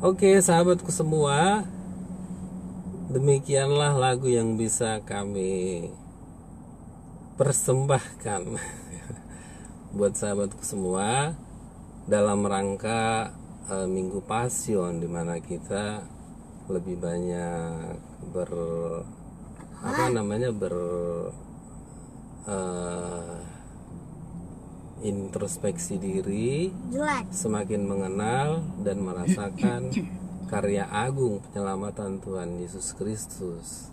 Oke sahabatku semua, demikianlah lagu yang bisa kami persembahkan buat sahabatku semua dalam rangka Minggu Pasion, dimana kita lebih banyak introspeksi diri, semakin mengenal dan merasakan karya agung penyelamatan Tuhan Yesus Kristus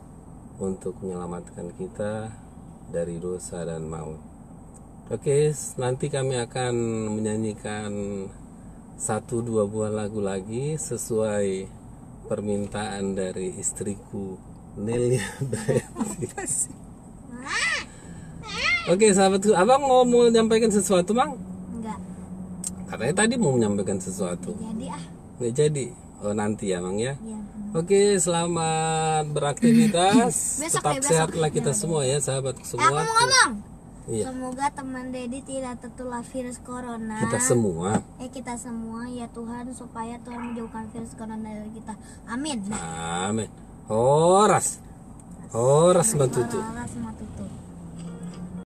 untuk menyelamatkan kita dari dosa dan maut. Oke, nanti kami akan menyanyikan 1-2 buah lagu lagi sesuai permintaan dari istriku Nelia Breti. Oke sahabatku, abang mau menyampaikan sesuatu Mang? Enggak. Katanya tadi mau menyampaikan sesuatu. Jadi Nggak jadi. Oh nanti ya Mang ya. Iya. Oke, selamat beraktivitas. Besok Tetap sehatlah kita semua ya sahabatku semua. Aku mau ngomong. Iya. Semoga teman Dedi tidak tertular virus corona. Kita semua. Kita semua ya Tuhan, supaya Tuhan menjauhkan virus corona dari kita. Amin. Amin. Horas. Horas matutu. Horas matutu.